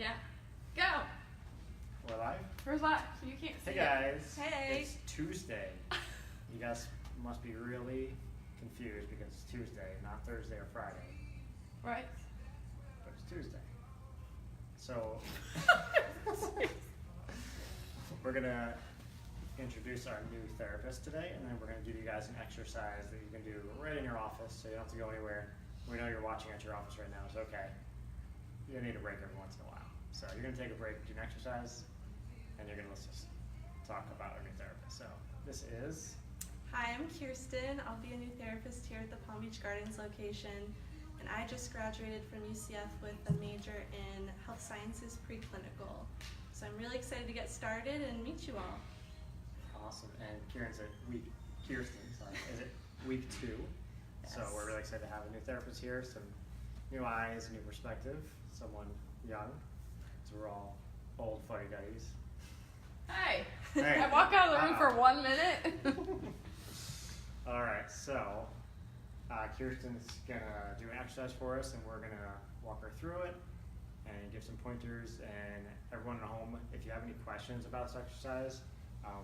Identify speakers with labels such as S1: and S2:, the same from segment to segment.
S1: Yeah. Go.
S2: We're live?
S1: We're live, so you can't see
S2: Hey guys.
S1: Hey.
S2: It's Tuesday. You guys must be really confused because it's Tuesday, not Thursday or Friday.
S1: Right.
S2: But it's Tuesday. So we're gonna introduce our new therapist today, and then we're gonna give you guys an exercise that you can do right in your office, so you don't have to go anywhere. We know you're watching at your office right now. It's okay. You need a break every once in a while. So you're gonna take a break, do an exercise, and you're gonna let's just talk about our new therapist. So this is.
S3: Hi, I'm Kirsten. I'll be a new therapist here at the Palm Beach Gardens location, and I just graduated from UCF with a major in health sciences preclinical. So I'm really excited to get started and meet you all.
S2: Awesome. And Kieran's at Kirsten, sorry, is it week 2?
S3: Yes.
S2: So we're really excited to have a new therapist here, some new eyes, new perspective, someone young. So we're all old fuddy-duddies.
S1: Hey.
S2: Hey.
S1: I walk out of the room for 1 minute.
S2: All right, so Kirsten's gonna do an exercise for us, and we're gonna walk her through it and give some pointers. And everyone at home, if you have any questions about this exercise,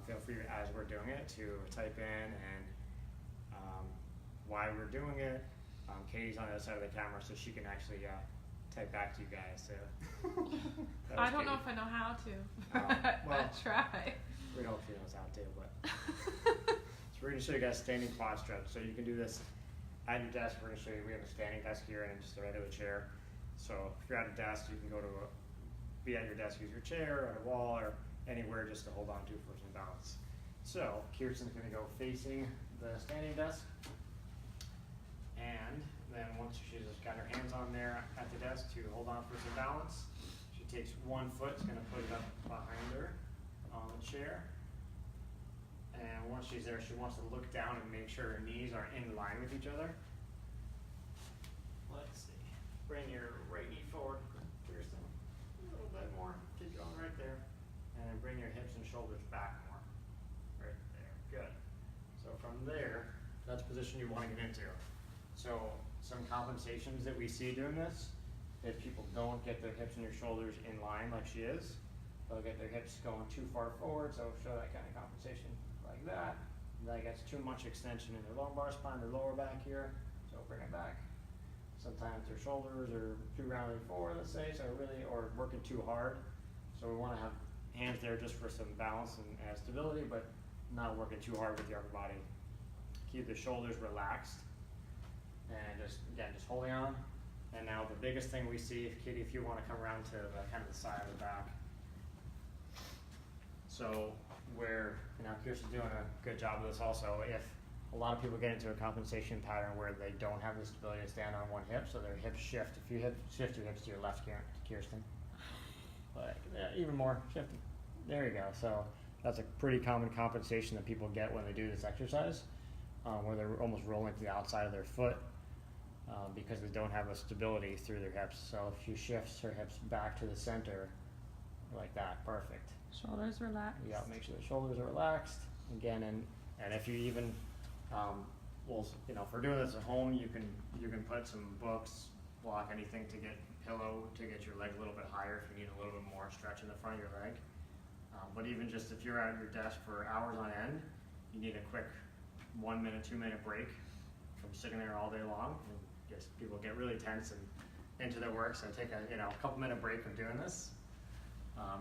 S2: feel free as we're doing it to type in and why we're doing it. Katie's on the other side of the camera, so she can actually type back to you guys. So
S1: I don't know if I know how to.
S2: Well,
S1: I try.
S2: We hope she knows how to, but. So we're going to show you guys standing quad stretch. So you can do this at your desk. We're going to show you, we have a standing desk here and just a regular chair. So if you're at a desk, you can go to be at your desk, use your chair, on a wall, or anywhere just to hold on to for some balance. So Kirsten's going to go facing the standing desk. And then once she's just got her hands on there at the desk to hold on for some balance, she takes one foot, is going to put it up behind her on the chair. And once she's there, she wants to look down and make sure her knees are in line with each other. Let's see. Bring your right knee forward, Kirsten. A little bit more. Keep going right there. And then bring your hips and shoulders back more. Right there. Good. So from there, that's the position you want to get into. So some compensations that we see doing this, if people don't get their hips and your shoulders in line like she is, they'll get their hips going too far forward, so show that kind of compensation like that. That gets too much extension in their lumbar spine, their lower back here, so bring it back. Sometimes their shoulders are too rounded forward, let's say, so really, or working too hard. So we want to have hands there just for some balance and stability, but not working too hard with the upper body. Keep the shoulders relaxed, and just holding on. And now the biggest thing we see, Kitty, if you want to come around to the kind of the side of the back. So where, Kirsten's doing a good job of this also, if a lot of people get into a compensation pattern where they don't have the stability to stand on one hip, so their hips shift. If you shift your hips to your left, Kirsten, like even more shifting. There you go. So that's a pretty common compensation that people get when they do this exercise, where they're almost rolling to the outside of their foot because they don't have a stability through their hips. So if you shift her hips back to the center like that, perfect.
S1: Shoulders relaxed.
S2: Yeah, make sure the shoulders are relaxed. Again, and if you even, if we're doing this at home, you can put some books, block anything to get pillow to get your leg a little bit higher if you need a little bit more stretch in the front of your leg. But even just if you're at your desk for hours on end, you need a quick 1 minute, 2 minute break from sitting there all day long. And just people get really tense and into their work, so take a couple minute break of doing this,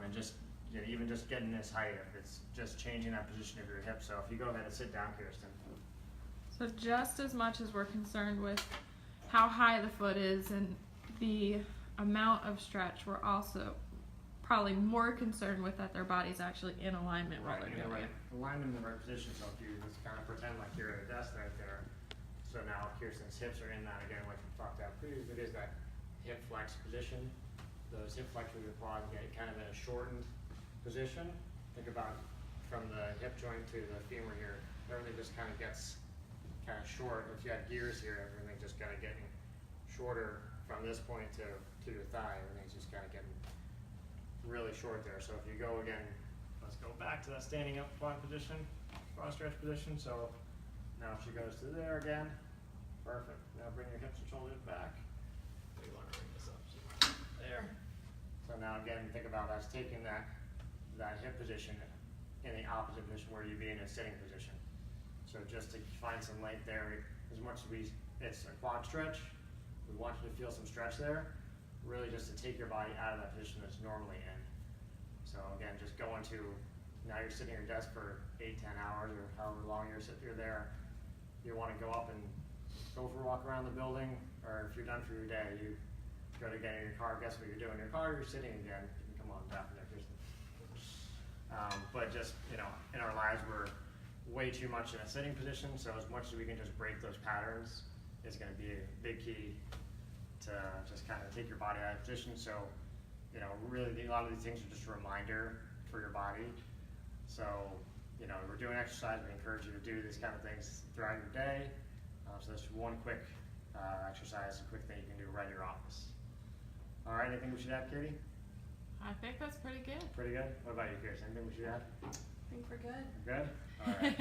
S2: and just. Even just getting this height, if it's just changing that position of your hip. So if you go ahead and sit down, Kirsten.
S1: So just as much as we're concerned with how high the foot is and the amount of stretch, we're also probably more concerned with that their body's actually in alignment while they're doing it.
S2: Alignment in the right position. So if you just kind of pretend like you're at a desk right there. So now Kirsten's hips are in that again, like we talked about previously. It is that hip flex position. Those hip flexors of your quad get kind of in a shortened position. Think about from the hip joint to the femur here, everything just kind of gets kind of short. If you had gears here, everything just kind of getting shorter from this point to your thigh. Everything's just kind of getting really short there. So if you go again, let's go back to that standing up quad position, quad stretch position. So now if she goes to there again, perfect. Now bring your hips and shoulders back. We want to bring this up. So there. So now again, again, think about that's taking that hip position in the opposite position where you'd be in a sitting position. So just to find some length there, as much as it's a quad stretch, we want you to feel some stretch there, really just to take your body out of that position that's normally in. So again, just going to, now you're sitting at your desk for 8-10 hours or however long you're there, you want to go up and go for a walk around the building, or if you're done for your day, you go to get in your car, guess what you're doing in your car, you're sitting again. You can come on down there, Kirsten. But just, you know, in our lives we're way too much in a sitting position, so as much as we can just break those patterns is going to be a big key to just kind of take your body out of position. So, you know, really a lot of these things are just a reminder for your body. So, you know, we're doing exercise, we encourage you to do these kind of things throughout your day. So that's one quick exercise, a quick thing you can do right in your office. All right, anything we should add, Katie?
S1: I think that's pretty good.
S2: Pretty good? What about you, Kirsten? Anything we should add?
S3: I think we're good.
S2: Good? All right.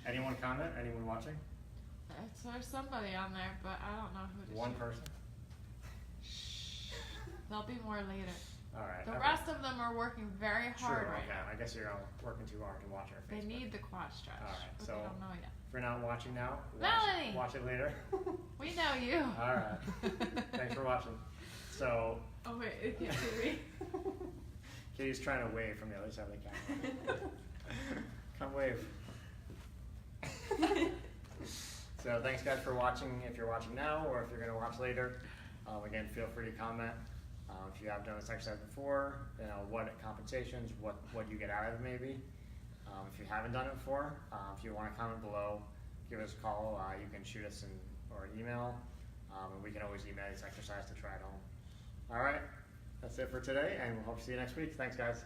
S2: Anyone comment? Anyone watching?
S1: There's somebody on there, but I don't know who to
S2: One
S1: shoot.
S2: person?
S1: There'll be more later.
S2: All right.
S1: The rest of them are working very hard right
S2: okay.
S1: now.
S2: I guess you're all working too hard to watch our
S1: They
S2: Facebook.
S1: need the quad stretch,
S2: All right,
S1: but
S2: so-
S1: they don't know yet.
S2: If you're not watching now,
S1: Melanie!
S2: watch it later.
S1: We know you.
S2: All right. Thanks for watching. So,
S1: Oh wait, it can't see me.
S2: Katie's trying to wave from the other side of the camera. Come wave. So thanks guys for watching, if you're watching now or if you're going to watch later. Again, feel free to comment if you have done this exercise before, you know, what compensations, what you get out of it maybe. If you haven't done it before, if you want to comment below, give us a call. You can shoot us or an email, and we can always email this exercise to try at home. All right, that's it for today, and we'll hope to see you next week. Thanks guys.